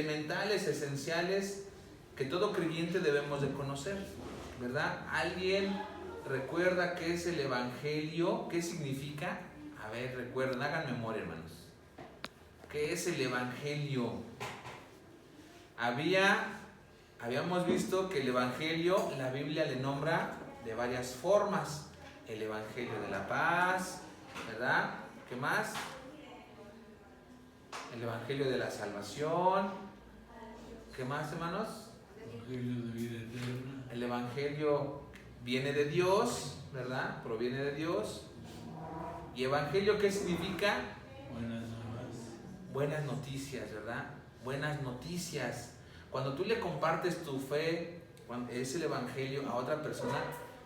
elementales, esenciales, que todo creyente debemos de conocer, ¿verdad? ¿Alguien recuerda qué es el Evangelio? ¿Qué significa? A ver, recuerden, hagan memoria, hermanos. ¿Qué es el Evangelio? Habíamos visto que el Evangelio, la Biblia le nombra de varias formas. El Evangelio de la paz, ¿verdad? ¿Qué más? El Evangelio de la salvación. ¿Qué más, hermanos? Evangelio de vida eterna. El Evangelio viene de Dios, ¿verdad? Proviene de Dios. ¿Y Evangelio qué significa? Buenas nuevas. Buenas noticias, ¿verdad? Buenas noticias. Cuando tú le compartes tu fe, cuando es el Evangelio a otra persona,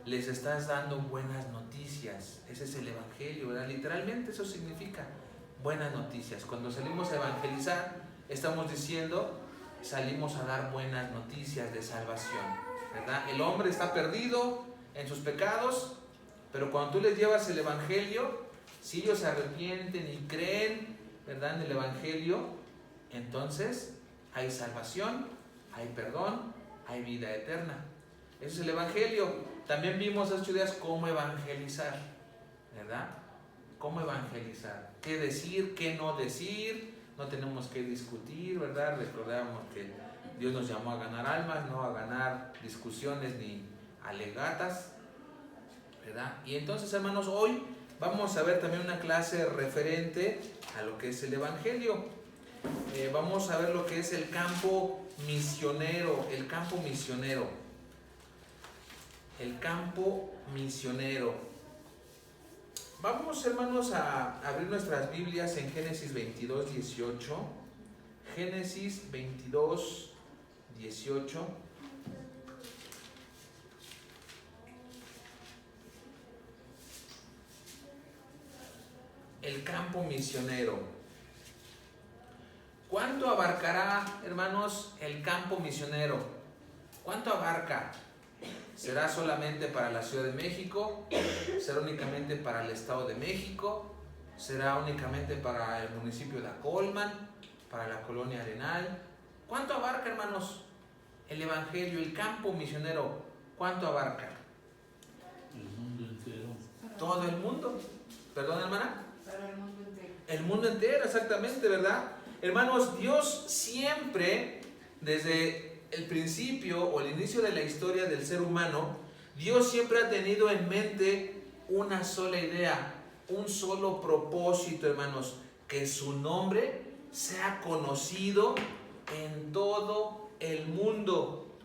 les estás dando buenas noticias. Ese es el Evangelio, ¿verdad? Literalmente eso significa buenas noticias. Cuando salimos a evangelizar, estamos diciendo, salimos a dar buenas noticias de salvación, ¿verdad? El hombre está perdido en sus pecados, pero cuando tú les llevas el Evangelio, si ellos se arrepienten y creen, ¿verdad?, en el Evangelio, entonces hay salvación, hay perdón, hay vida eterna. Eso es el Evangelio. También vimos hace 8 días cómo evangelizar, ¿verdad? Cómo evangelizar, qué decir, qué no decir. No tenemos que discutir, ¿verdad? Recordamos que Dios nos llamó a ganar almas, no a ganar discusiones ni alegatas, ¿verdad? Y entonces, hermanos, hoy vamos a ver también una clase referente a lo que es el Evangelio. Vamos a ver lo que es el campo misionero, el campo misionero. El campo misionero. Vamos, hermanos, a abrir nuestras Biblias en Génesis 22, 18. Génesis 22, 18. El campo misionero. ¿Cuánto abarcará, hermanos, el campo misionero? ¿Cuánto abarca? ¿Será solamente para la Ciudad de México? ¿Será únicamente para el Estado de México? ¿Será únicamente para el municipio de Acolman? ¿Para la colonia Arenal? ¿Cuánto abarca, hermanos, el Evangelio, el campo misionero? ¿Cuánto abarca? El mundo entero. ¿Todo el mundo? ¿Perdón, hermana? Para el mundo entero. El mundo entero, exactamente, ¿verdad? Hermanos, Dios siempre, desde el principio o el inicio de la historia del ser humano, Dios siempre ha tenido en mente una sola idea, un solo propósito, hermanos, que su nombre sea conocido en todo el mundo,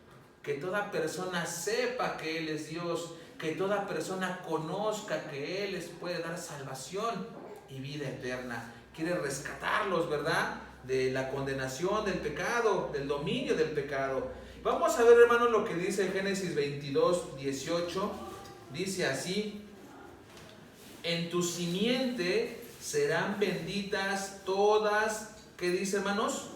que toda persona sepa que Él es Dios, que toda persona conozca que Él les puede dar salvación y vida eterna. Quiere rescatarlos, ¿verdad?, de la condenación del pecado, del dominio del pecado. Vamos a ver, hermanos, lo que dice Génesis 22, 18. Dice así: en tu simiente serán benditas todas, ¿qué dice, hermanos?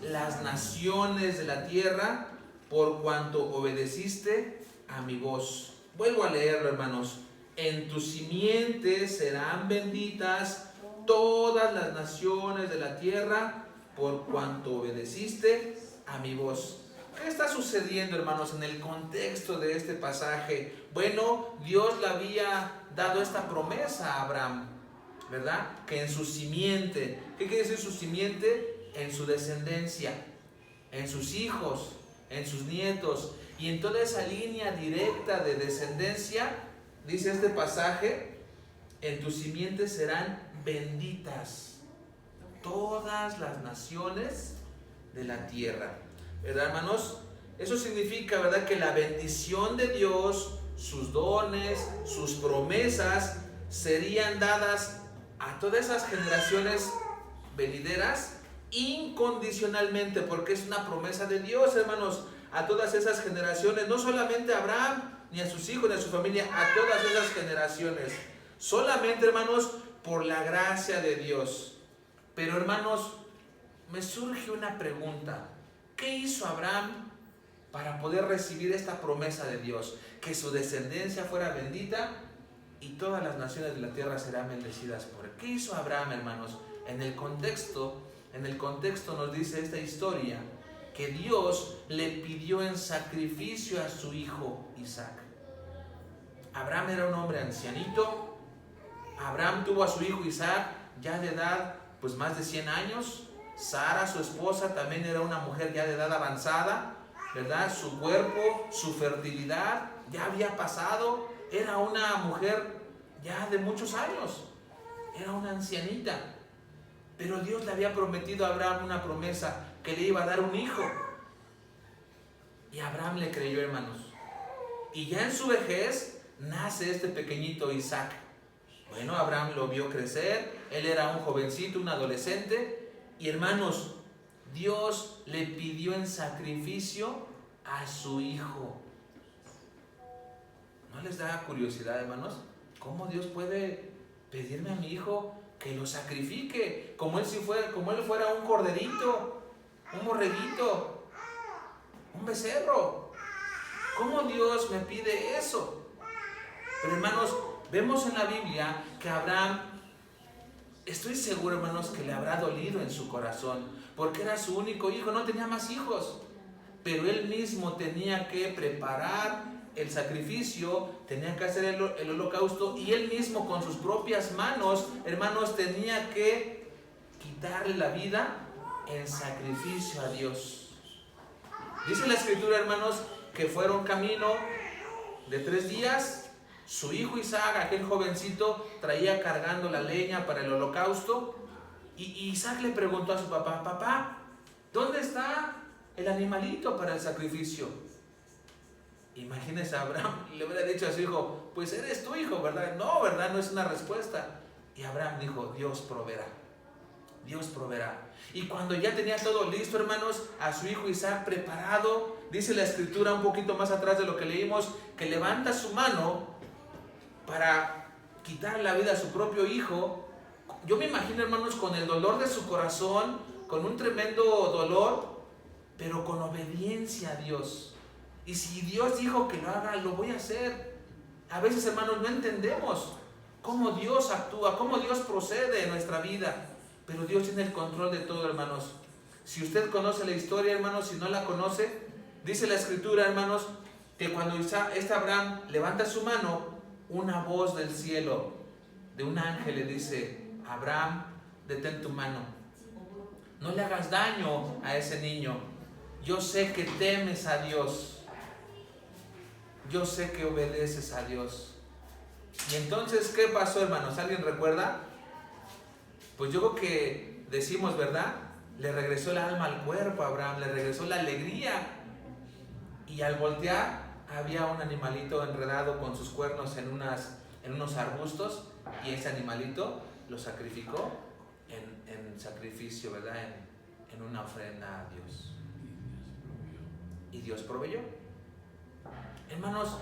Las naciones de la tierra, por cuanto obedeciste a mi voz. Vuelvo a leerlo, hermanos. En tu simiente serán benditas todas las naciones de la tierra, por cuanto obedeciste a mi voz. ¿Qué está sucediendo, hermanos, en el contexto de este pasaje? Bueno, Dios le había dado esta promesa a Abraham, ¿verdad? Que en su simiente, ¿qué quiere decir su simiente? En su descendencia, en sus hijos, en sus nietos, y en toda esa línea directa de descendencia, dice este pasaje, en tu simiente serán benditas todas las naciones de la tierra, ¿verdad, hermanos? Eso significa, ¿verdad?, que la bendición de Dios, sus dones, sus promesas serían dadas a todas esas generaciones venideras incondicionalmente, porque es una promesa de Dios, hermanos, a todas esas generaciones, no solamente a Abraham, ni a sus hijos, ni a su familia, a todas esas generaciones, solamente, hermanos, por la gracia de Dios. Pero, hermanos, me surge una pregunta: ¿qué hizo Abraham para poder recibir esta promesa de Dios? Que su descendencia fuera bendita y todas las naciones de la tierra serán bendecidas por él. ¿Qué hizo Abraham, hermanos, en el contexto en el contexto nos dice esta historia que Dios le pidió en sacrificio a su hijo Isaac. Abraham era un hombre ancianito. Abraham tuvo a su hijo Isaac ya de edad pues más de 100 años. Sara, su esposa, también era una mujer ya de edad avanzada, ¿verdad? Su cuerpo, su fertilidad ya había pasado. Era una mujer ya de muchos años. Era una ancianita. Pero Dios le había prometido a Abraham una promesa, que le iba a dar un hijo. Y Abraham le creyó, hermanos. Y ya en su vejez nace este pequeñito Isaac. Bueno, Abraham lo vio crecer. Él era un jovencito, un adolescente. Y hermanos, Dios le pidió en sacrificio a su hijo. ¿No les da curiosidad, hermanos? ¿Cómo Dios puede pedirme a mi hijo que lo sacrifique? Como él fuera un corderito, un borreguito, un becerro. ¿Cómo Dios me pide eso? Pero hermanos, vemos en la Biblia que Abraham, estoy seguro, hermanos, que le habrá dolido en su corazón, porque era su único hijo, no tenía más hijos. Pero él mismo tenía que preparar el sacrificio, tenía que hacer el holocausto, y él mismo con sus propias manos, hermanos, tenía que quitarle la vida en sacrificio a Dios. Dice la Escritura, hermanos, que fueron camino de 3 días. Su hijo Isaac, aquel jovencito, traía cargando la leña para el holocausto. Y Isaac le preguntó a su papá: papá, ¿dónde está el animalito para el sacrificio? Imagínese, Abraham le hubiera dicho a su hijo: pues eres tu hijo, ¿verdad? No, ¿verdad? No es una respuesta. Y Abraham dijo: Dios proveerá. Dios proveerá. Y cuando ya tenía todo listo, hermanos, a su hijo Isaac preparado, dice la Escritura un poquito más atrás de lo que leímos, que levanta su mano para quitar la vida a su propio hijo. Yo me imagino, hermanos, con el dolor de su corazón, con un tremendo dolor, pero con obediencia a Dios. Y si Dios dijo que lo haga, lo voy a hacer. A veces, hermanos, no entendemos cómo Dios actúa, cómo Dios procede en nuestra vida. Pero Dios tiene el control de todo, hermanos. Si usted conoce la historia, hermanos, si no la conoce, dice la Escritura, hermanos, que cuando Abraham levanta su mano, una voz del cielo, de un ángel, le dice: Abraham, detén tu mano. No le hagas daño a ese niño. Yo sé que temes a Dios. Yo sé que obedeces a Dios. Y entonces, ¿qué pasó, hermanos? ¿Alguien recuerda? Pues yo creo que decimos, ¿verdad? Le regresó el alma al cuerpo a Abraham, le regresó la alegría. Y al voltear, había un animalito enredado con sus cuernos en unos arbustos, y ese animalito lo sacrificó en sacrificio, ¿verdad? En una ofrenda a Dios. Y Dios proveyó. Hermanos,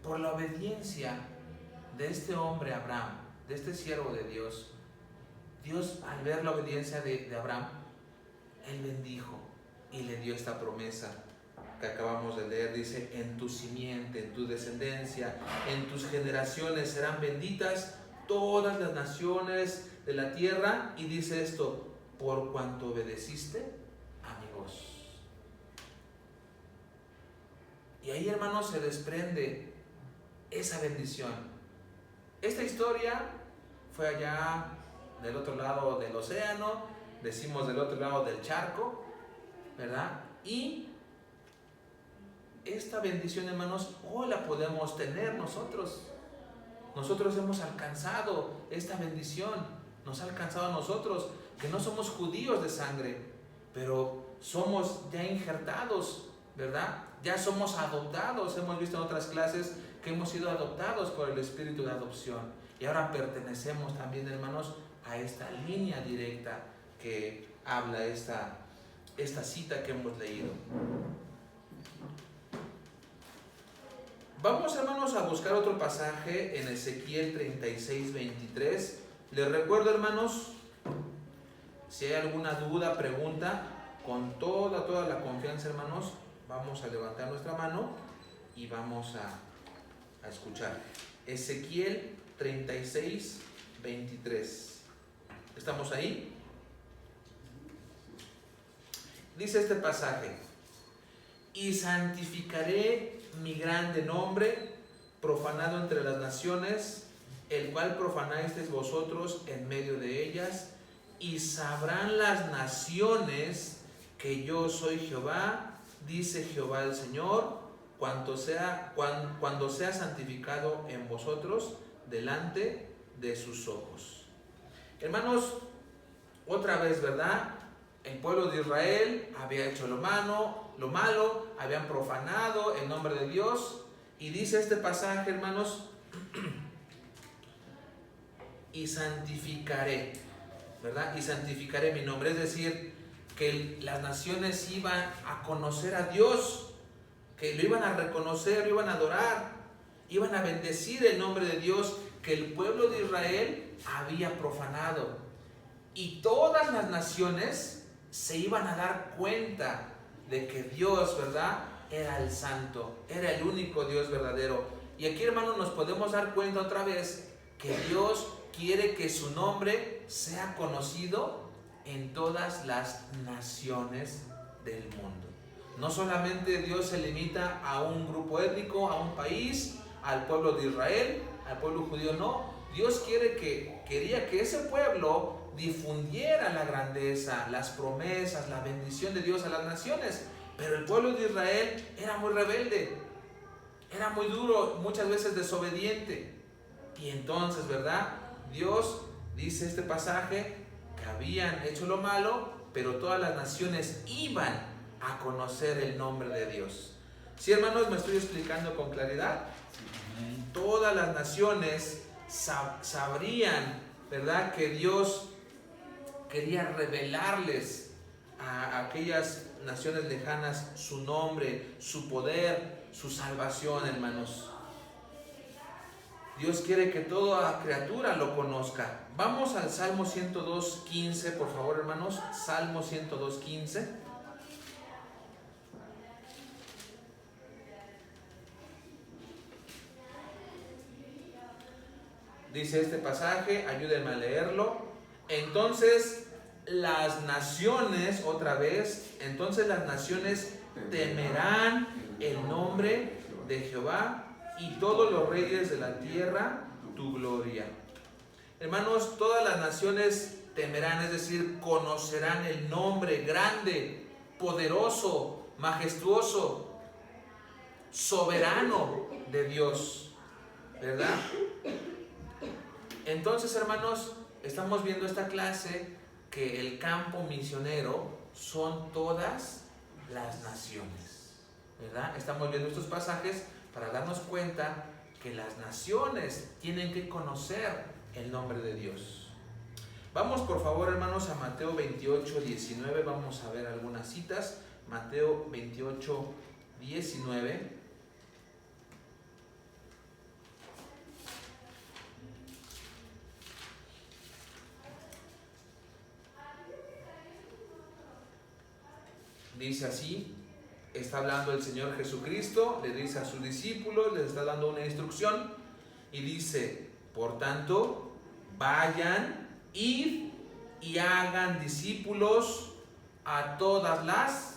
por la obediencia de este hombre Abraham, de este siervo de Dios, Dios, al ver la obediencia de Abraham, él bendijo y le dio esta promesa que acabamos de leer. Dice: en tu simiente, en tu descendencia, en tus generaciones serán benditas todas las naciones de la tierra. Y dice esto: por cuanto obedeciste a mi voz. Y ahí, hermanos, se desprende esa bendición. Esta historia fue allá del otro lado del océano, decimos del otro lado del charco, ¿verdad? Y esta bendición, hermanos, hoy la podemos tener nosotros. Nosotros hemos alcanzado esta bendición. Nos ha alcanzado a nosotros, que no somos judíos de sangre, pero somos ya injertados, ¿verdad? Ya somos adoptados. Hemos visto en otras clases que hemos sido adoptados por el espíritu de adopción. Y ahora pertenecemos también, hermanos, a esta línea directa que habla esta cita que hemos leído. Vamos, hermanos, a buscar otro pasaje en Ezequiel 36:23. Les recuerdo, hermanos, si hay alguna duda, pregunta, con toda la confianza, hermanos, vamos a levantar nuestra mano y vamos a escuchar. Ezequiel 36:23. ¿Estamos ahí? dice este pasaje: y santificaré mi grande nombre, profanado entre las naciones, el cual profanasteis vosotros en medio de ellas, y sabrán las naciones que yo soy Jehová, dice Jehová el Señor, cuando sea santificado en vosotros delante de sus ojos. Hermanos, otra vez, ¿verdad? El pueblo de Israel había hecho lo malo, habían profanado el nombre de Dios, y dice este pasaje, hermanos, y santificaré, ¿verdad? Y santificaré mi nombre, es decir, que las naciones iban a conocer a Dios, que lo iban a reconocer, lo iban a adorar, iban a bendecir el nombre de Dios que el pueblo de Israel había profanado. Y todas las naciones se iban a dar cuenta de que Dios, ¿verdad?, era el santo, era el único Dios verdadero. Y aquí, hermanos, nos podemos dar cuenta otra vez que Dios quiere que su nombre sea conocido en todas las naciones del mundo. No solamente Dios se limita a un grupo étnico, a un país, al pueblo de Israel, al pueblo judío, no. Dios quería que ese pueblo difundiera la grandeza, las promesas, la bendición de Dios a las naciones. Pero el pueblo de Israel era muy rebelde, era muy duro, muchas veces desobediente. Y entonces, ¿verdad?, Dios, dice este pasaje, que habían hecho lo malo, pero todas las naciones iban a conocer el nombre de Dios. ¿Sí, hermanos, me estoy explicando con claridad? Todas las naciones sabrían, ¿verdad?, que Dios quería revelarles a aquellas naciones lejanas su nombre, su poder, su salvación, hermanos. Dios quiere que toda criatura lo conozca. Vamos al Salmo 102:15, por favor, hermanos. Salmo 102:15. Dice este pasaje, ayúdenme a leerlo. Entonces las naciones, otra vez, entonces las naciones temerán el nombre de Jehová, y todos los reyes de la tierra tu gloria. Hermanos, todas las naciones temerán, es decir, conocerán el nombre grande, poderoso, majestuoso, soberano de Dios, ¿verdad? Entonces, hermanos, estamos viendo esta clase que el campo misionero son todas las naciones, ¿verdad? Estamos viendo estos pasajes para darnos cuenta que las naciones tienen que conocer el nombre de Dios. Vamos, por favor, hermanos, a Mateo 28:19. Vamos a ver algunas citas. Mateo 28:19. Dice así, está hablando el Señor Jesucristo, le dice a sus discípulos, les está dando una instrucción y dice: por tanto, vayan, id y hagan discípulos a todas las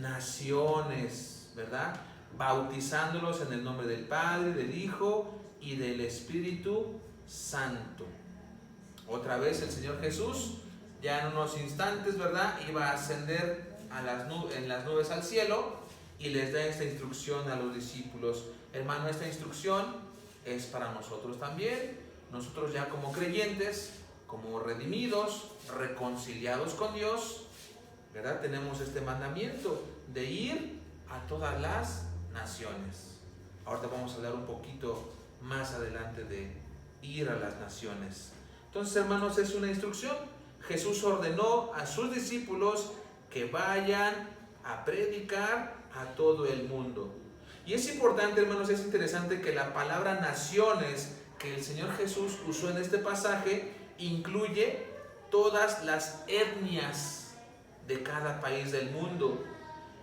naciones, ¿verdad? Bautizándolos en el nombre del Padre, del Hijo y del Espíritu Santo. Otra vez el Señor Jesús, ya en unos instantes, ¿verdad?, iba a ascender en las nubes al cielo, y les da esta instrucción a los discípulos. Hermano, esta instrucción es para nosotros también. Nosotros ya como creyentes, como redimidos, reconciliados con Dios, ¿verdad?, tenemos este mandamiento de ir a todas las naciones. Ahorita vamos a hablar un poquito más adelante de ir a las naciones. Entonces, hermanos, es una instrucción. Jesús ordenó a sus discípulos que vayan a predicar a todo el mundo. Y es importante, hermanos, es interesante que la palabra naciones que el Señor Jesús usó en este pasaje incluye todas las etnias de cada país del mundo.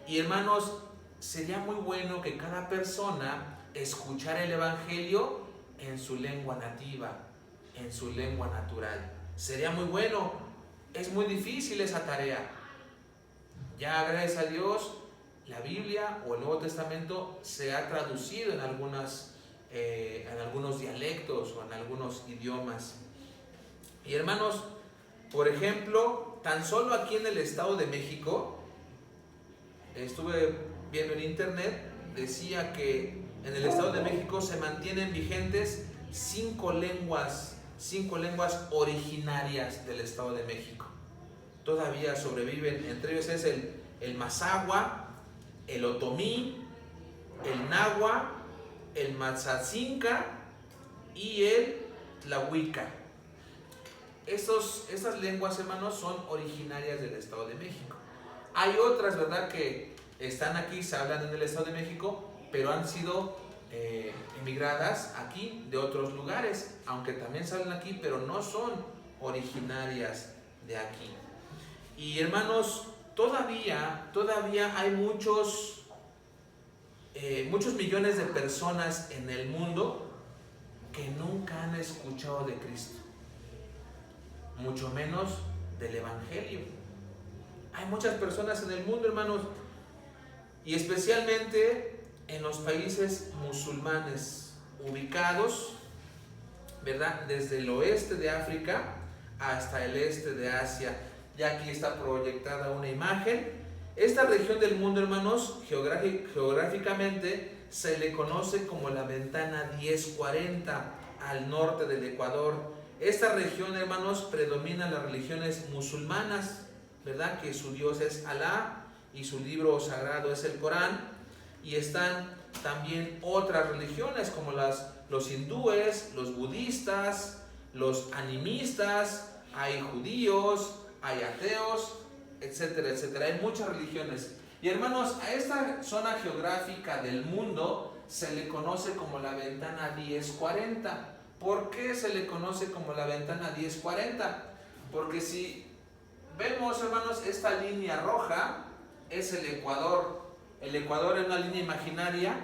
Y, hermanos, sería muy bueno que cada persona escuchara el Evangelio en su lengua nativa, en su lengua natural. Sería muy bueno. Es muy difícil esa tarea. Ya gracias a Dios, la Biblia o el Nuevo Testamento se ha traducido en algunos dialectos o en algunos idiomas. Y hermanos, por ejemplo, tan solo aquí en el Estado de México, estuve viendo en internet, decía que en el Estado de México se mantienen vigentes 5 lenguas originarias del Estado de México. Todavía sobreviven, entre ellos es el mazahua, el otomí, el nahua, el matzatzinca y el tlahuica. Estas lenguas, hermanos, son originarias del Estado de México. Hay otras, ¿verdad?, que están aquí, se hablan en el Estado de México, pero han sido emigradas aquí de otros lugares, aunque también se hablan aquí, pero no son originarias de aquí. Y hermanos, todavía hay muchos millones de personas en el mundo que nunca han escuchado de Cristo, mucho menos del Evangelio. Hay muchas personas en el mundo, hermanos, y especialmente en los países musulmanes ubicados, ¿verdad?, desde el oeste de África hasta el este de Asia. Ya aquí está proyectada una imagen. Esta región del mundo, hermanos, geográficamente se le conoce como la ventana 1040 al norte del Ecuador. Esta región, hermanos, predominan las religiones musulmanas, ¿verdad?, que su Dios es Alá y su libro sagrado es el Corán. Y están también otras religiones como los hindúes, los budistas, los animistas, hay judíos, hay ateos, etcétera, etcétera. Hay muchas religiones. Y hermanos, a esta zona geográfica del mundo se le conoce como la ventana 1040. ¿Por qué se le conoce como la ventana 1040? Porque si vemos, hermanos, esta línea roja es el Ecuador. El Ecuador es una línea imaginaria,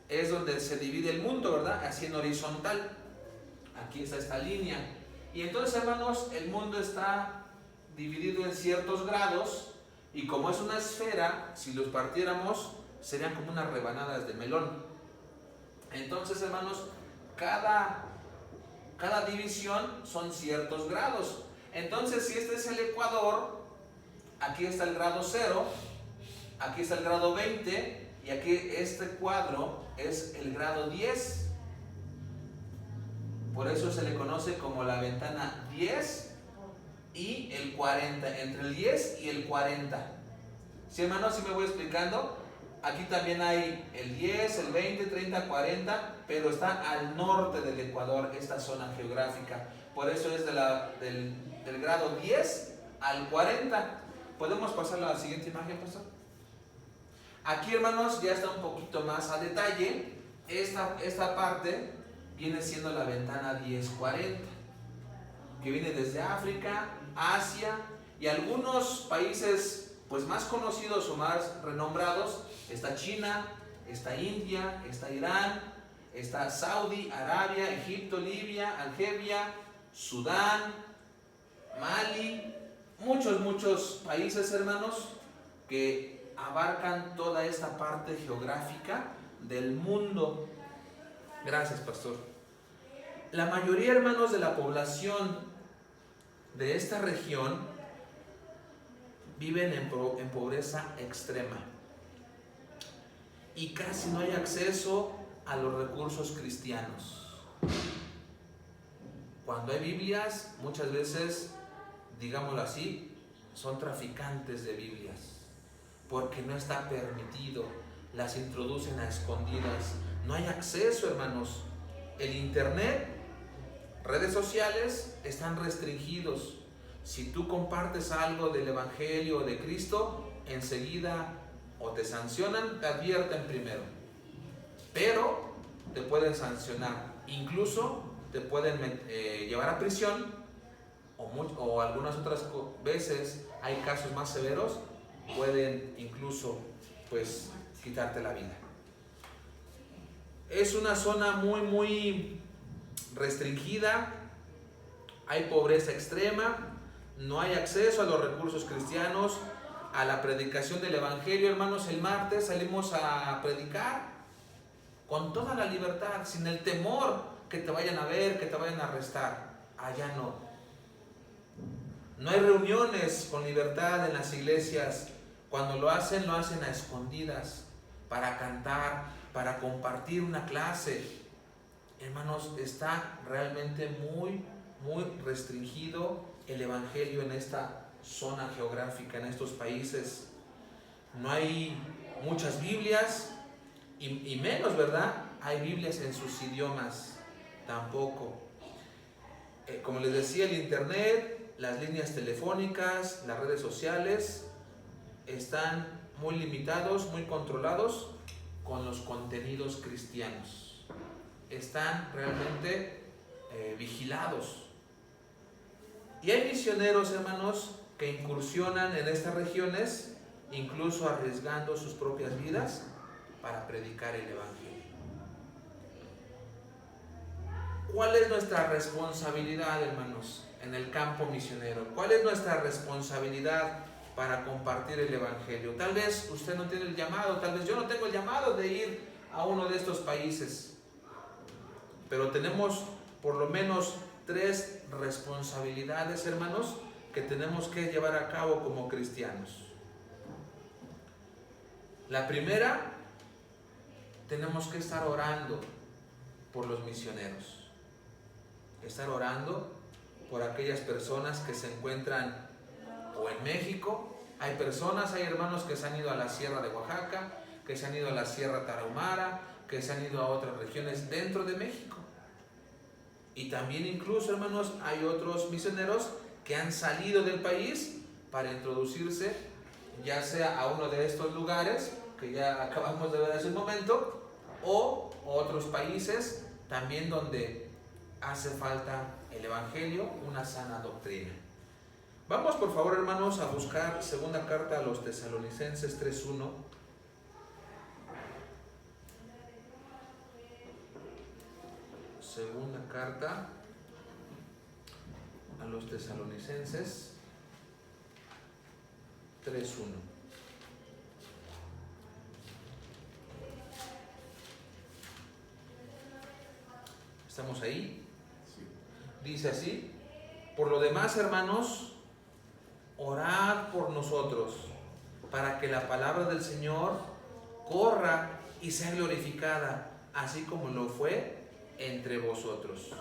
es donde se divide el mundo, ¿verdad?, así en horizontal. Aquí está esta línea. Y entonces, hermanos, el mundo está dividido en ciertos grados, y como es una esfera, si los partiéramos, serían como unas rebanadas de melón. Entonces, hermanos, cada división son ciertos grados. Entonces, si este es el Ecuador, aquí está el grado 0, aquí está el grado 20, y aquí este cuadro es el grado 10. Por eso se le conoce como la ventana 10 y el 40, entre el 10 y el 40. ¿Sí, hermanos? ¿Sí me voy explicando? Aquí también hay el 10, el 20, 30, 40, pero está al norte del Ecuador esta zona geográfica. Por eso es del grado 10 al 40. ¿Podemos pasar a la siguiente imagen, pastor? Aquí, hermanos, ya está un poquito más a detalle. Esta parte viene siendo la ventana 1040, que viene desde África, Asia y algunos países pues más conocidos o más renombrados. Está China, está India, está Irán, está Saudi Arabia, Egipto, Libia, Argelia, Sudán, Mali, muchos países, hermanos, que abarcan toda esta parte geográfica del mundo. Gracias, pastor. La mayoría, hermanos, de la población de esta región viven en pobreza extrema y casi no hay acceso a los recursos cristianos. Cuando hay Biblias, muchas veces, digámoslo así, son traficantes de Biblias, porque no está permitido, las introducen a escondidas. No hay acceso, hermanos. El internet, redes sociales están restringidos. Si tú compartes algo del Evangelio o de Cristo, enseguida o te sancionan, te advierten primero, pero te pueden sancionar, incluso te pueden llevar a prisión, o algunas otras veces hay casos más severos, pueden incluso pues quitarte la vida. Es una zona muy restringida, hay pobreza extrema, no hay acceso a los recursos cristianos, a la predicación del Evangelio, hermanos. El martes salimos a predicar con toda la libertad, sin el temor que te vayan a ver, que te vayan a arrestar. Allá no. No hay reuniones con libertad en las iglesias. Cuando lo hacen a escondidas, para cantar, para compartir una clase. Hermanos, está realmente muy restringido el Evangelio en esta zona geográfica, en estos países. No hay muchas Biblias y menos, ¿verdad? Hay Biblias en sus idiomas, tampoco. Como les decía, el internet, las líneas telefónicas, las redes sociales están muy limitados, muy controlados con los contenidos cristianos. Están realmente vigilados. Y hay misioneros, hermanos, que incursionan en estas regiones, incluso arriesgando sus propias vidas para predicar el Evangelio. ¿Cuál es nuestra responsabilidad, hermanos, en el campo misionero? ¿Cuál es nuestra responsabilidad para compartir el Evangelio? Tal vez usted no tiene el llamado, tal vez yo no tengo el llamado de ir a uno de estos países, pero tenemos por lo menos 3 responsabilidades, hermanos, que tenemos que llevar a cabo como cristianos. La primera, tenemos que estar orando por los misioneros. Estar orando por aquellas personas que se encuentran o en México. Hay hermanos que se han ido a la Sierra de Oaxaca, que se han ido a la Sierra Tarahumara, que se han ido a otras regiones dentro de México. Y también incluso, hermanos, hay otros misioneros que han salido del país para introducirse, ya sea a uno de estos lugares que ya acabamos de ver hace un momento, o otros países también donde hace falta el Evangelio, una sana doctrina. Vamos, por favor, hermanos, a buscar segunda carta a los Tesalonicenses 3:1. Segunda carta a los Tesalonicenses 3:1. ¿Estamos ahí? Dice así: por lo demás, hermanos, orad por nosotros, para que la palabra del Señor corra y sea glorificada, así como lo fue entre vosotros.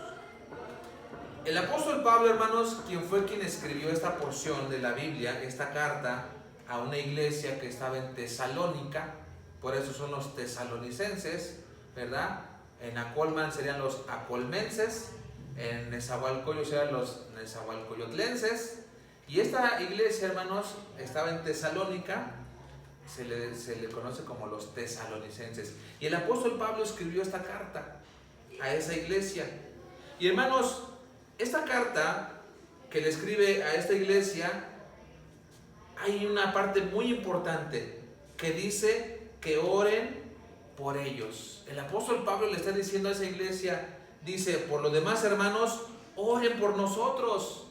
El apóstol Pablo, hermanos, quien escribió esta porción de la Biblia, esta carta a una iglesia que estaba en Tesalónica, por eso son los tesalonicenses, ¿verdad? En Acolman serían los acolmenses, en Nezahualcóyotl serían los nezahualcoyotlenses, y esta iglesia, hermanos, estaba en Tesalónica, se le conoce como los tesalonicenses, y el apóstol Pablo escribió esta carta a esa iglesia. Y hermanos, esta carta que le escribe a esta iglesia, hay una parte muy importante que dice que oren por ellos. El apóstol Pablo le está diciendo a esa iglesia, dice: por lo demás, hermanos, oren por nosotros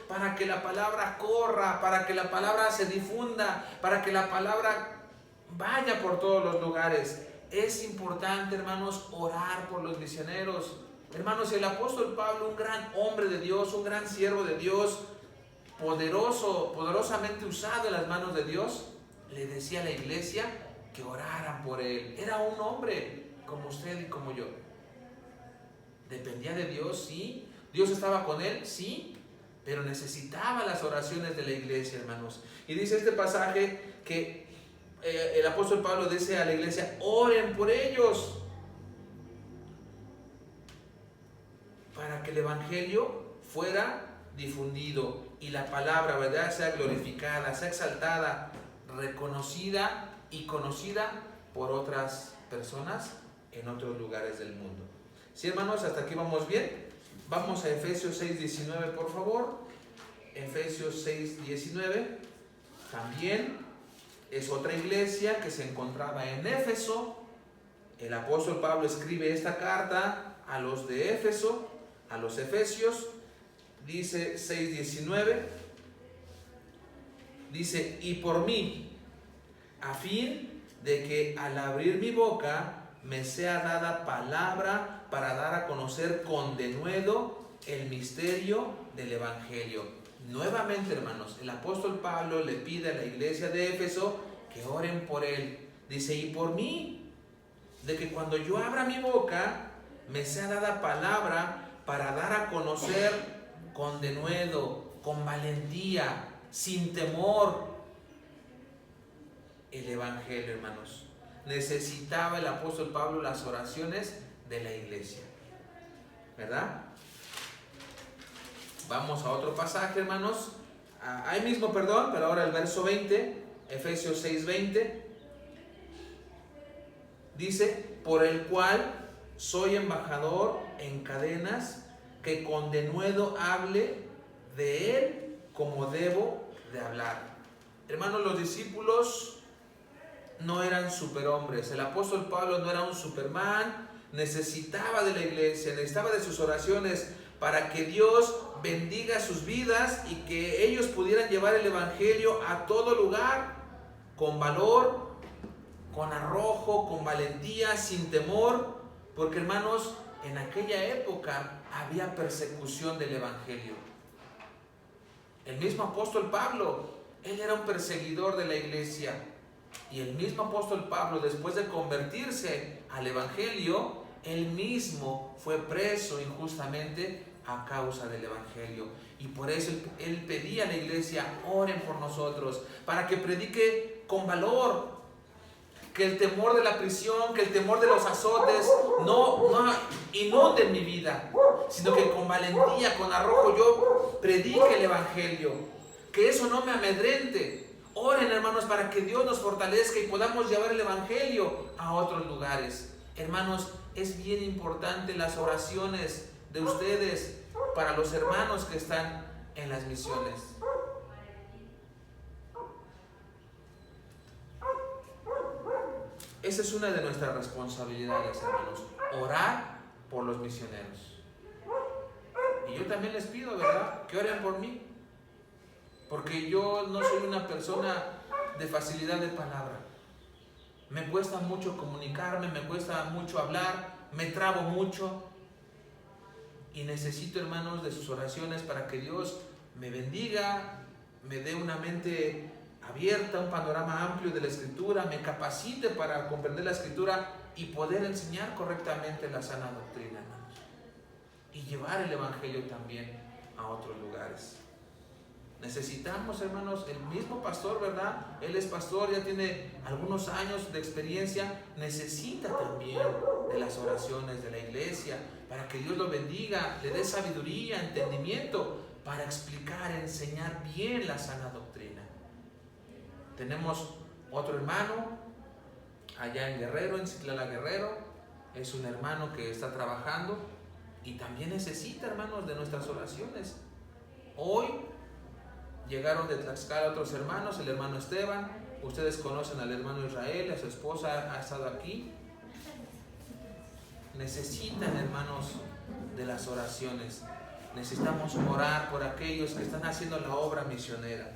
para que la palabra corra, para que la palabra se difunda, para que la palabra vaya por todos los lugares. Es importante, hermanos, orar por los misioneros. Hermanos, el apóstol Pablo, un gran hombre de Dios, un gran siervo de Dios, poderosamente usado en las manos de Dios, le decía a la iglesia que oraran por él. Era un hombre como usted y como yo. Dependía de Dios, sí. Dios estaba con él, sí, pero necesitaba las oraciones de la iglesia, hermanos. Y dice este pasaje que el apóstol Pablo dice a la iglesia: oren por ellos, para que el Evangelio fuera difundido y la palabra, ¿verdad?, sea glorificada, sea exaltada, reconocida y conocida por otras personas en otros lugares del mundo. ¿Sí, hermanos? ¿Hasta aquí vamos bien? Vamos a Efesios 6:19, por favor. Efesios 6:19. También es otra iglesia que se encontraba en Éfeso. El apóstol Pablo escribe esta carta a los de Éfeso, a los efesios. Dice 6:19: Dice, y por mí, a fin de que al abrir mi boca me sea dada palabra para dar a conocer con denuedo el misterio del Evangelio. Nuevamente, hermanos, el apóstol Pablo le pide a la iglesia de Éfeso que oren por él. Dice, y por mí, de que cuando yo abra mi boca me sea dada palabra para dar a conocer con denuedo, con valentía, sin temor, el Evangelio, hermanos. Necesitaba el apóstol Pablo las oraciones de la iglesia, ¿verdad? Vamos a otro pasaje, hermanos. Ahí mismo, perdón, pero ahora el verso 20, Efesios 6:20. Dice, por el cual soy embajador en cadenas, que con denuedo hable de él como debo de hablar. Hermanos, los discípulos no eran superhombres. El apóstol Pablo no era un Superman. Necesitaba de la iglesia, necesitaba de sus oraciones para que Dios bendiga sus vidas y que ellos pudieran llevar el Evangelio a todo lugar, con valor, con arrojo, con valentía, sin temor, porque, hermanos, en aquella época había persecución del Evangelio. El mismo apóstol Pablo, él era un perseguidor de la iglesia, y el mismo apóstol Pablo, después de convertirse al Evangelio, él mismo fue preso injustamente a causa del Evangelio. Y por eso él pedía a la iglesia, oren por nosotros, para que predique con valor, que el temor de la prisión, que el temor de los azotes no inunden mi vida, sino que con valentía, con arrojo yo predique el Evangelio, que eso no me amedrente. Oren, hermanos, para que Dios nos fortalezca y podamos llevar el Evangelio a otros lugares. Hermanos, es bien importante las oraciones de ustedes para los hermanos que están en las misiones. Esa es una de nuestras responsabilidades, hermanos, orar por los misioneros. Y yo también les pido, ¿verdad?, que oren por mí, porque yo no soy una persona de facilidad de palabra. Me cuesta mucho comunicarme, me cuesta mucho hablar, me trabo mucho. Y necesito, hermanos, de sus oraciones para que Dios me bendiga, me dé una mente abierta, un panorama amplio de la Escritura, me capacite para comprender la Escritura y poder enseñar correctamente la sana doctrina, hermanos. Y llevar el Evangelio también a otros lugares. Necesitamos, hermanos, el mismo pastor, ¿verdad? Él es pastor, ya tiene algunos años de experiencia. Necesita también de las oraciones de la iglesia para que Dios lo bendiga, le dé sabiduría, entendimiento para explicar, enseñar bien la sana doctrina. Tenemos otro hermano allá en Guerrero, en Citlala Guerrero. Es un hermano que está trabajando y también necesita, hermanos, de nuestras oraciones. Hoy llegaron de Tlaxcala otros hermanos, el hermano Esteban. Ustedes conocen al hermano Israel, a su esposa ha estado aquí. Necesitan, hermanos, de las oraciones. Necesitamos orar por aquellos que están haciendo la obra misionera.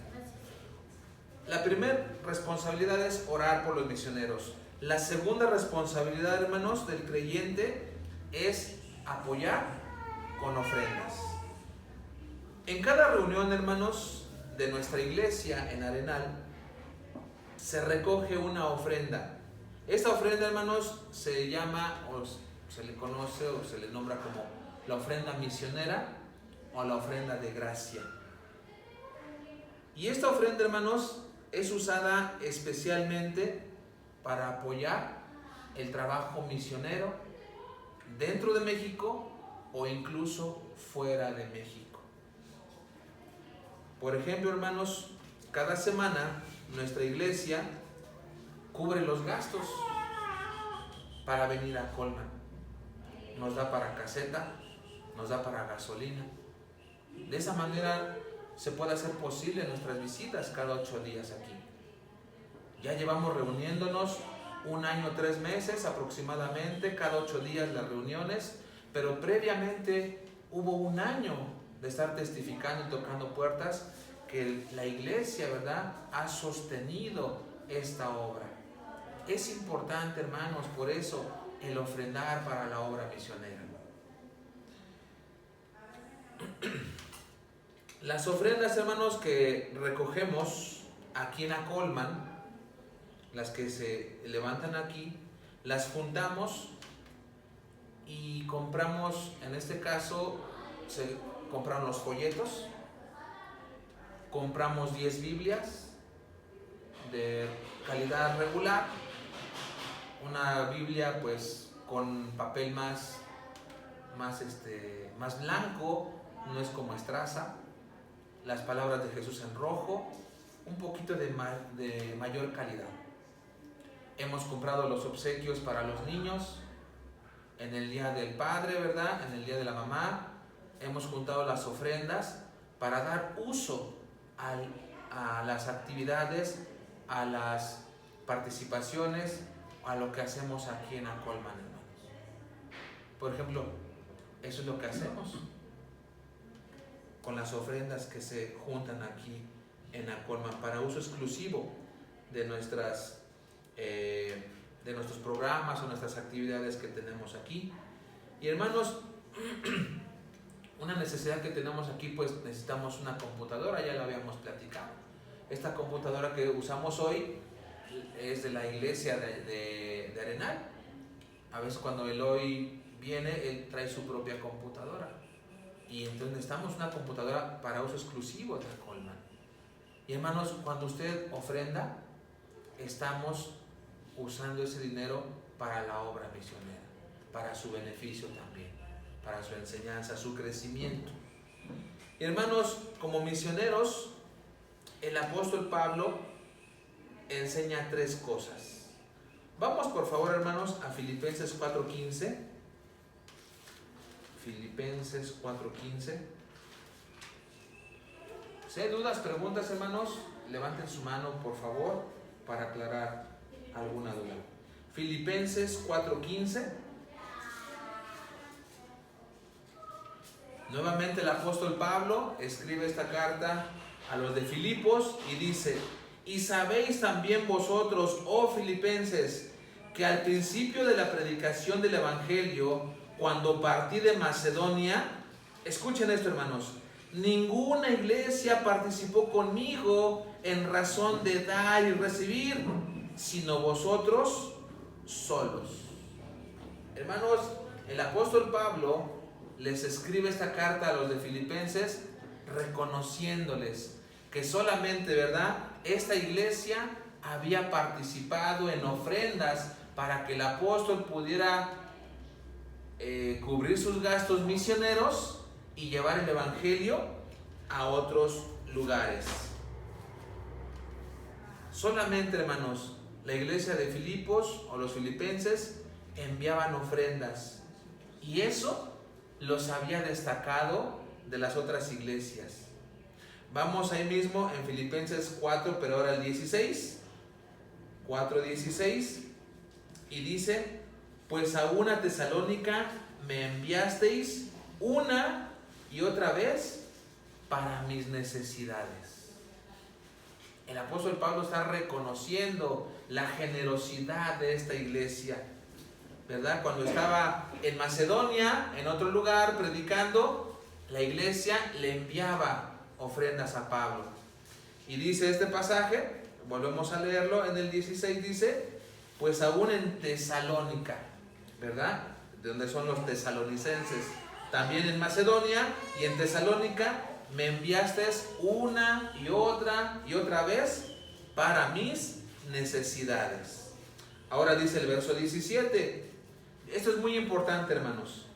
La primera responsabilidad es orar por los misioneros. La segunda responsabilidad, hermanos, del creyente es apoyar con ofrendas. En cada reunión, hermanos, de nuestra iglesia en Arenal, se recoge una ofrenda. Esta ofrenda, hermanos, se llama, o se le conoce, o se le nombra como la ofrenda misionera o la ofrenda de gracia. Y esta ofrenda, hermanos, es usada especialmente para apoyar el trabajo misionero dentro de México o incluso fuera de México. Por ejemplo, hermanos, cada semana nuestra iglesia cubre los gastos para venir a Colman. Nos da para caseta, nos da para gasolina. De esa manera se puede hacer posible nuestras visitas cada 8 días aquí. Ya llevamos reuniéndonos 1 año 3 meses aproximadamente, cada 8 días las reuniones, pero previamente hubo 1 año de estar testificando y tocando puertas que la iglesia, ¿verdad?, ha sostenido esta obra. Es importante, hermanos, por eso el ofrendar para la obra misionera. Las ofrendas, hermanos, que recogemos aquí en Acolman, las que se levantan aquí, las juntamos y compramos, en este caso, se compraron los folletos, compramos 10 Biblias de calidad regular, una Biblia pues con papel más blanco, no es como estraza, las palabras de Jesús en rojo, un poquito de mayor calidad. Hemos comprado los obsequios para los niños en el día del padre, ¿verdad?, en el día de la mamá. Hemos juntado las ofrendas para dar uso a las actividades, a las participaciones, a lo que hacemos aquí en Acolman, hermanos. Por ejemplo, eso es lo que hacemos con las ofrendas que se juntan aquí en Acolman para uso exclusivo de nuestros programas o nuestras actividades que tenemos aquí. Y hermanos, una necesidad que tenemos aquí, pues necesitamos una computadora, ya lo habíamos platicado. Esta computadora que usamos hoy es de la iglesia de Arenal. A veces cuando Eloy viene, él trae su propia computadora. Y entonces necesitamos una computadora para uso exclusivo de Acolman. Y hermanos, cuando usted ofrenda, estamos usando ese dinero para la obra misionera, para su beneficio también, para su enseñanza, su crecimiento. Y hermanos, como misioneros, el apóstol Pablo enseña 3 cosas. Vamos por favor, hermanos, a Filipenses 4:15. Filipenses 4:15. Si hay dudas, preguntas, hermanos, levanten su mano por favor para aclarar alguna duda. Filipenses 4:15. Nuevamente el apóstol Pablo escribe esta carta a los de Filipos y dice: y sabéis también vosotros, oh filipenses, que al principio de la predicación del evangelio, cuando partí de Macedonia, escuchen esto, hermanos, ninguna iglesia participó conmigo en razón de dar y recibir, sino vosotros solos. Hermanos, el apóstol Pablo les escribe esta carta a los de Filipenses reconociéndoles que solamente, ¿verdad?, esta iglesia había participado en ofrendas para que el apóstol pudiera cubrir sus gastos misioneros y llevar el evangelio a otros lugares. Solamente, hermanos, la iglesia de Filipos o los filipenses enviaban ofrendas y eso los había destacado de las otras iglesias. Vamos ahí mismo en Filipenses 4, pero ahora el 16, 4:16, y dice: pues a una Tesalónica me enviasteis una y otra vez para mis necesidades. El apóstol Pablo está reconociendo la generosidad de esta iglesia, ¿verdad? Cuando estaba en Macedonia, en otro lugar, predicando, la iglesia le enviaba ofrendas a Pablo. Y dice este pasaje, volvemos a leerlo, en el 16 dice: pues aún en Tesalónica, ¿verdad?, de donde son los tesalonicenses, también en Macedonia y en Tesalónica me enviaste una y otra vez para mis necesidades. Ahora dice el verso 17, esto es muy importante, hermanos.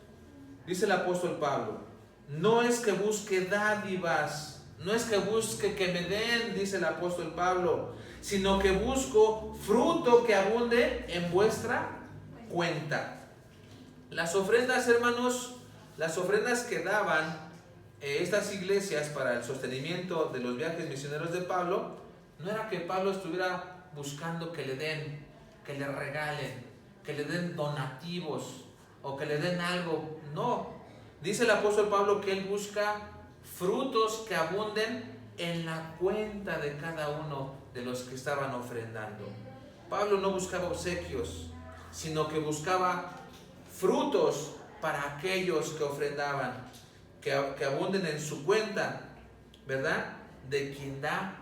Dice el apóstol Pablo: no es que busque dádivas, no es que busque que me den, dice el apóstol Pablo, sino que busco fruto que abunde en vuestra cuenta. Las ofrendas, hermanos, las ofrendas que daban estas iglesias para el sostenimiento de los viajes misioneros de Pablo, no era que Pablo estuviera buscando que le den, que le regalen, que le den donativos o que le den algo. No, dice el apóstol Pablo que él busca frutos que abunden en la cuenta de cada uno de los que estaban ofrendando. Pablo no buscaba obsequios, sino que buscaba frutos para aquellos que ofrendaban, que abunden en su cuenta, ¿verdad? De quien da,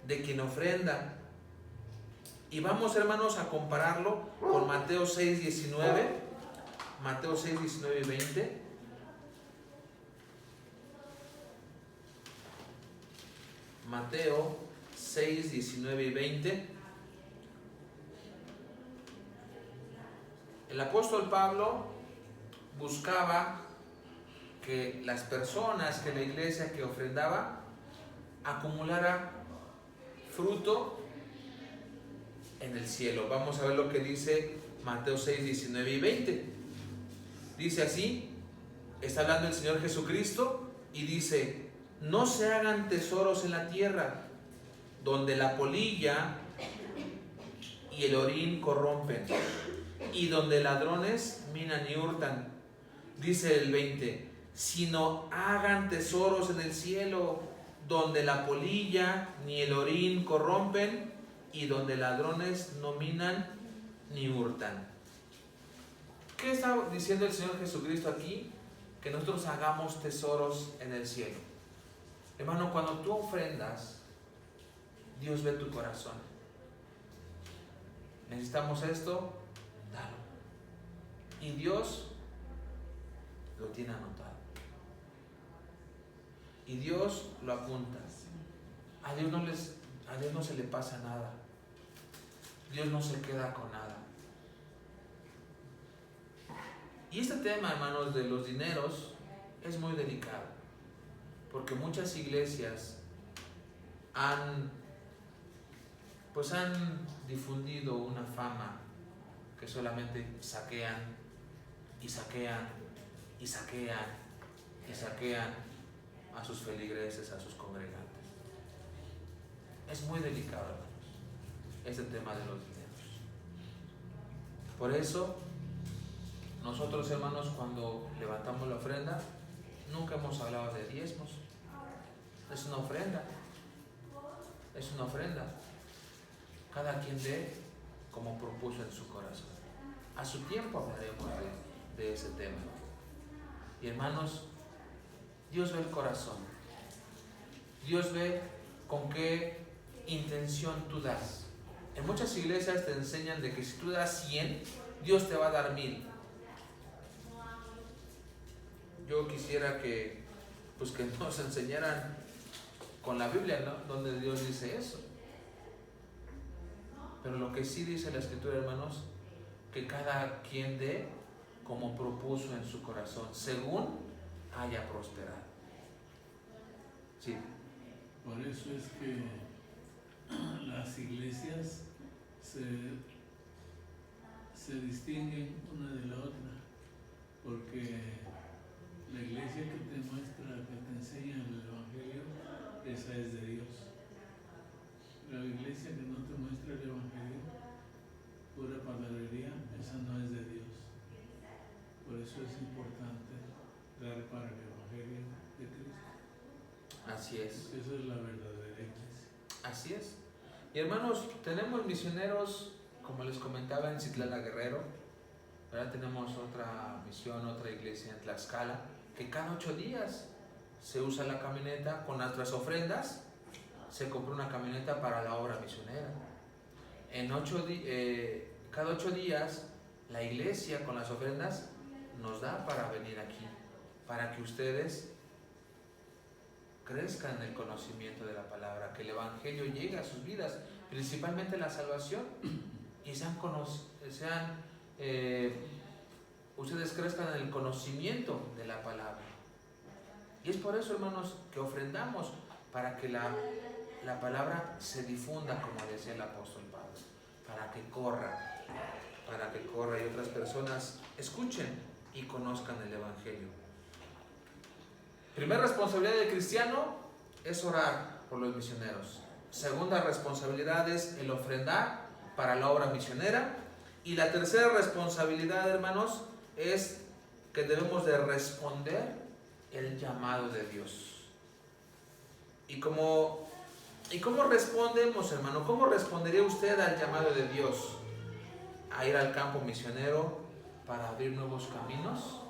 de quien ofrenda. Y vamos, hermanos, a compararlo con Mateo 6:19, Mateo 6:19 y 20. Mateo 6:19 y 20. El apóstol Pablo buscaba que las personas, que la iglesia que ofrendaba, acumulara fruto en el cielo. Vamos a ver lo que dice Mateo 6:19 y 20. Dice así, está hablando el Señor Jesucristo y dice: no se hagan tesoros en la tierra, donde la polilla y el orín corrompen, y donde ladrones minan y hurtan. Dice el 20, sino hagan tesoros en el cielo, donde la polilla ni el orín corrompen, y donde ladrones no minan ni hurtan. ¿Qué está diciendo el Señor Jesucristo aquí? Que nosotros hagamos tesoros en el cielo. Hermano, cuando tú ofrendas, Dios ve tu corazón. ¿Necesitamos esto? Dalo. Y Dios lo tiene anotado. Y Dios lo apunta. A Dios no se le pasa nada. Dios no se queda con nada. Y este tema, hermanos, de los dineros es muy delicado, porque muchas iglesias han difundido una fama que solamente saquean y saquean y saquean y saquean a sus feligreses, a sus congregantes. Es muy delicado, hermanos, este tema de los dineros. Por eso nosotros, hermanos, cuando levantamos la ofrenda, nunca hemos hablado de diezmos. Es una ofrenda. Es una ofrenda. Cada quien dé como propuso en su corazón. A su tiempo hablaremos de ese tema. Y hermanos, Dios ve el corazón. Dios ve con qué intención tú das. En muchas iglesias te enseñan de que si tú das 100, Dios te va a dar 1000. Yo quisiera que nos enseñaran con la Biblia, ¿no?, donde Dios dice eso. Pero lo que sí dice la Escritura, hermanos, que cada quien dé como propuso en su corazón, según haya prosperado. Sí. Por eso es que las iglesias se distinguen una de la otra, porque la iglesia que te muestra, que te enseña el Evangelio, esa es de Dios. La iglesia que no te muestra el Evangelio, pura palabrería, esa no es de Dios. Por eso es importante dar para el Evangelio de Cristo. Así es. Porque esa es la verdadera iglesia. Así es. Y hermanos, tenemos misioneros, como les comentaba, en Citlala Guerrero, ¿verdad? Tenemos otra misión, otra iglesia en Tlaxcala, que cada 8 días se usa la camioneta con nuestras ofrendas, se compra una camioneta para la obra misionera. Cada 8 días la iglesia con las ofrendas nos da para venir aquí, para que ustedes crezcan en el conocimiento de la palabra, que el Evangelio llegue a sus vidas, principalmente la salvación, y ustedes crezcan en el conocimiento de la palabra. Y es por eso, hermanos, que ofrendamos, para que la palabra se difunda, como decía el apóstol Pablo, para que corra y otras personas escuchen y conozcan el Evangelio. Primera responsabilidad del cristiano es orar por los misioneros. Segunda responsabilidad es el ofrendar para la obra misionera. Y la tercera responsabilidad, hermanos, es que debemos de responder el llamado de Dios. ¿Y cómo respondemos, hermano? ¿Cómo respondería usted al llamado de Dios? ¿A ir al campo misionero para abrir nuevos caminos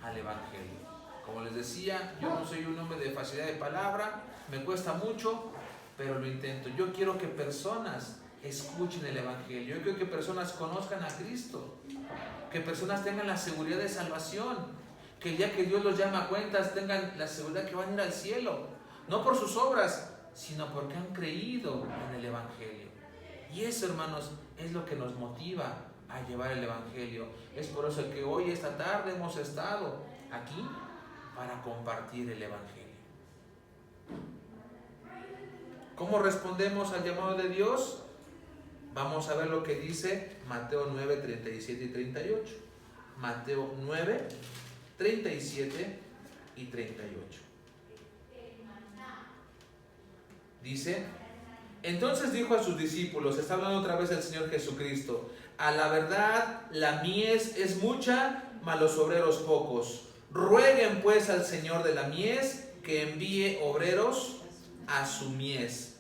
al Evangelio? Como les decía, yo no soy un hombre de facilidad de palabra, me cuesta mucho, pero lo intento. Yo quiero que personas escuchen el Evangelio, yo quiero que personas conozcan a Cristo, que personas tengan la seguridad de salvación, que el día que Dios los llama a cuentas tengan la seguridad que van a ir al cielo, no por sus obras, sino porque han creído en el Evangelio. Y eso, hermanos, es lo que nos motiva a llevar el Evangelio. Es por eso que hoy, esta tarde, hemos estado aquí para compartir el Evangelio. ¿Cómo respondemos al llamado de Dios? Vamos a ver lo que dice Mateo 9, 37 y 38. Mateo 9, 37 y 38. Dice: entonces dijo a sus discípulos, está hablando otra vez el Señor Jesucristo: a la verdad la mies es mucha, mas los obreros pocos. Rueguen pues al Señor de la mies que envíe obreros a su mies.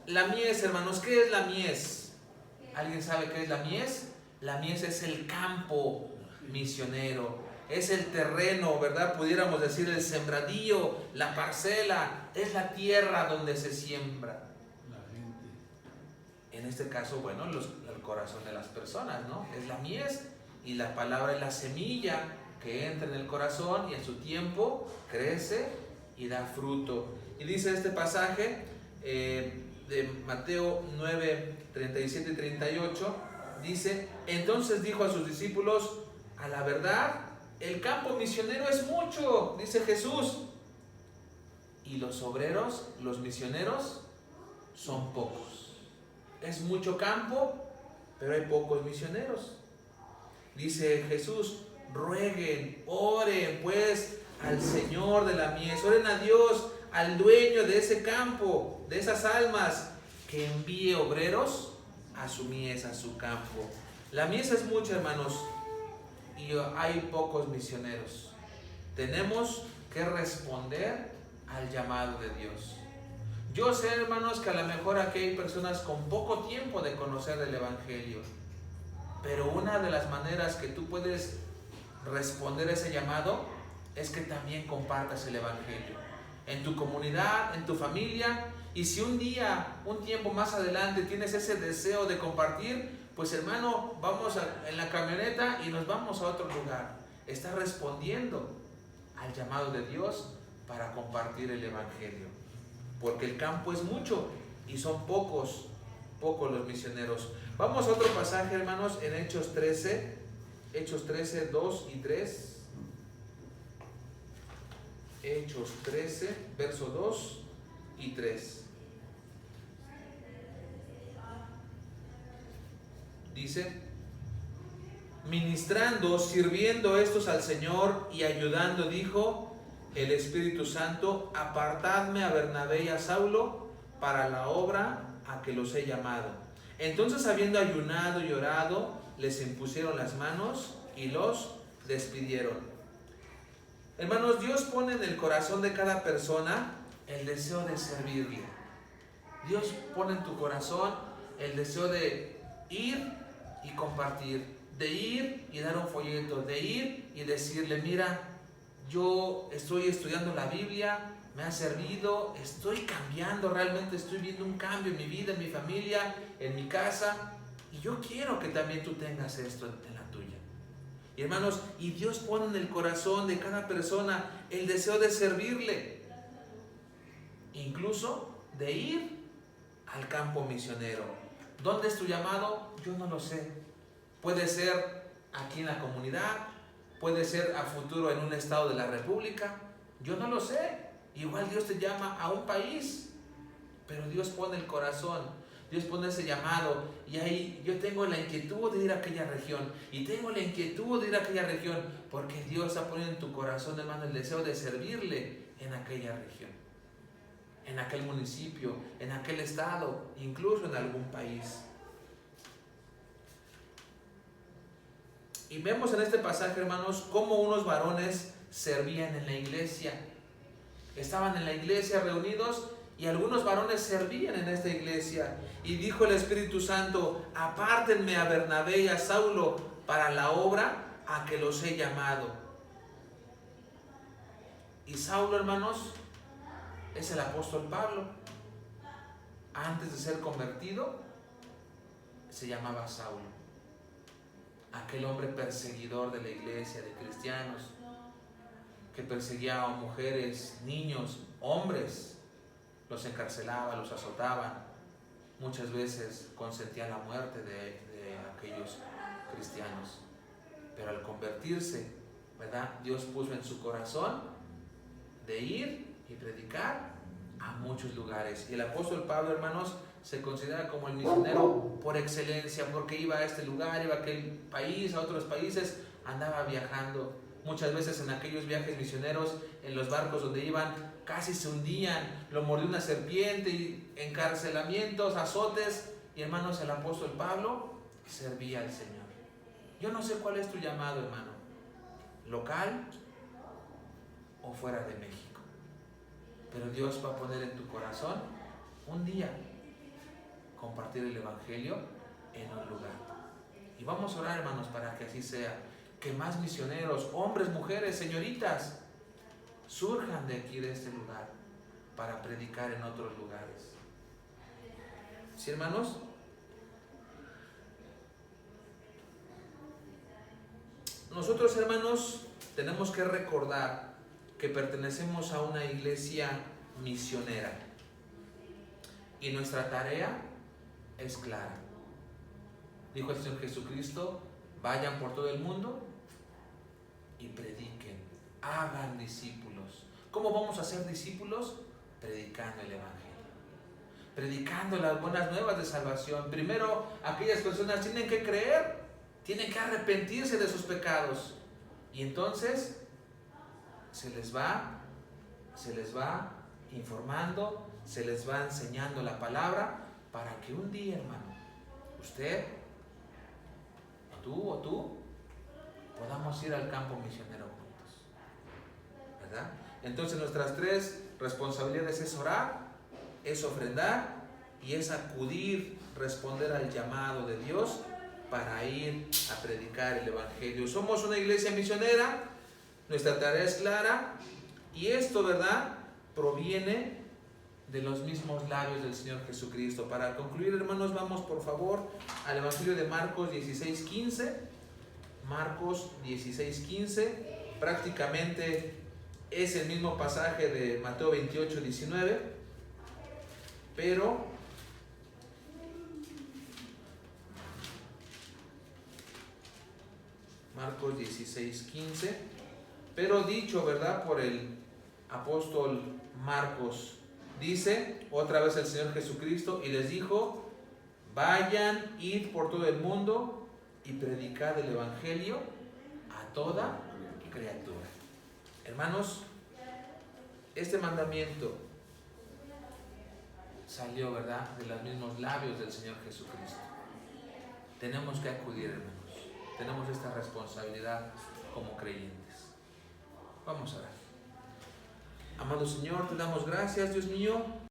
La mies, hermanos, ¿qué es la mies? ¿Alguien sabe qué es la mies? La mies es el campo misionero, es el terreno, ¿verdad? Pudiéramos decir el sembradío, la parcela, es la tierra donde se siembra. La gente. En este caso, bueno, el corazón de las personas, ¿no? Es la mies, y la palabra es la semilla que entra en el corazón y en su tiempo crece y da fruto. Y dice este pasaje de Mateo 9, 37 y 38, dice: entonces dijo a sus discípulos, a la verdad el campo misionero es mucho, dice Jesús, y los obreros, los misioneros, son pocos. Es mucho campo, pero hay pocos misioneros. Dice Jesús: rueguen, oren pues al Señor de la mies, oren a Dios, al dueño de ese campo, de esas almas, que envíe obreros a su mies, a su campo. La mies es mucha, hermanos, y hay pocos misioneros. Tenemos que responder al llamado de Dios. Yo sé, hermanos, que a lo mejor aquí hay personas con poco tiempo de conocer el Evangelio, pero una de las maneras que tú puedes responder a ese llamado es que también compartas el Evangelio en tu comunidad, en tu familia. Y si un día, un tiempo más adelante tienes ese deseo de compartir, pues hermano, vamos en la camioneta y nos vamos a otro lugar. Estás respondiendo al llamado de Dios para compartir el Evangelio, porque el campo es mucho y son pocos los misioneros. Vamos a otro pasaje, hermanos, en Hechos 13, 2 y 3. Hechos 13, verso 2 y 3. Dice: ministrando, sirviendo estos al Señor y ayudando, dijo el Espíritu Santo: apartadme a Bernabé y a Saulo para la obra a que los he llamado. Entonces, habiendo ayunado y orado, les impusieron las manos y los despidieron. Hermanos, Dios pone en el corazón de cada persona el deseo de servirle. Dios pone en tu corazón el deseo de ir y compartir, de ir y dar un folleto, de ir y decirle: mira, yo estoy estudiando la Biblia, me ha servido, estoy cambiando, realmente estoy viendo un cambio en mi vida, en mi familia, en mi casa, y yo quiero que también tú tengas esto en la tuya. Y hermanos, y Dios pone en el corazón de cada persona el deseo de servirle, incluso de ir al campo misionero. ¿Dónde es tu llamado? Yo no lo sé. Puede ser aquí en la comunidad, puede ser a futuro en un estado de la República, yo no lo sé. Igual Dios te llama a un país, pero Dios pone el corazón, Dios pone ese llamado, y ahí yo tengo la inquietud de ir a aquella región, y tengo la inquietud de ir a aquella región, porque Dios ha puesto en tu corazón, hermano, el deseo de servirle en aquella región, en aquel municipio, en aquel estado, incluso en algún país. Y vemos en este pasaje, hermanos, cómo unos varones servían en la iglesia. Estaban en la iglesia reunidos Y algunos varones servían en esta iglesia. Y dijo el Espíritu Santo: apártenme a Bernabé y a Saulo para la obra a que los he llamado. Y Saulo, hermanos, es el apóstol Pablo. Antes de ser convertido, se llamaba Saulo. Aquel hombre perseguidor de la iglesia, de cristianos, que perseguía a mujeres, niños, hombres, los encarcelaba, los azotaba, muchas veces consentía la muerte de aquellos cristianos. Pero al convertirse, ¿verdad?, Dios puso en su corazón de ir y predicar a muchos lugares. Y el apóstol Pablo, hermanos, se considera como el misionero por excelencia, porque iba a este lugar, iba a aquel país, a otros países, andaba viajando. Muchas veces en aquellos viajes misioneros, en los barcos donde iban, casi se hundían, lo mordió una serpiente, y encarcelamientos, azotes. Y hermanos, el apóstol Pablo servía al Señor. Yo no sé cuál es tu llamado, hermano, local o fuera de México, pero Dios va a poner en tu corazón un día compartir el Evangelio en un lugar. Y vamos a orar, hermanos, para que así sea, que más misioneros, hombres, mujeres, señoritas, surjan de aquí, de este lugar, para predicar en otros lugares. ¿Sí, hermanos? Nosotros, hermanos, tenemos que recordar que pertenecemos a una iglesia misionera y nuestra tarea es clara. Dijo el Señor Jesucristo: vayan por todo el mundo y prediquen, hagan discípulos. ¿Cómo vamos a ser discípulos? Predicando el Evangelio, predicando las buenas nuevas de salvación. Primero, aquellas personas tienen que creer, tienen que arrepentirse de sus pecados, y entonces se les va informando, se les va enseñando la palabra, para que un día, hermano, usted, o tú, podamos ir al campo misionero juntos, ¿verdad? Entonces nuestras tres responsabilidades es orar, es ofrendar y es acudir, responder al llamado de Dios para ir a predicar el Evangelio. Somos una iglesia misionera, nuestra tarea es clara, y esto, ¿verdad?, proviene de los mismos labios del Señor Jesucristo. Para concluir, hermanos, vamos por favor al Evangelio de Marcos 16:15. Marcos 16:15, prácticamente es el mismo pasaje de Mateo 28:19, pero Marcos 16:15, pero dicho, ¿verdad?, por el apóstol Marcos. Dice otra vez el Señor Jesucristo: y les dijo: vayan, id por todo el mundo y predicad el Evangelio a toda criatura. Hermanos, este mandamiento salió, ¿verdad?, de los mismos labios del Señor Jesucristo. Tenemos que acudir, hermanos. Tenemos esta responsabilidad como creyentes. Vamos a orar. Amado Señor, te damos gracias, Dios mío,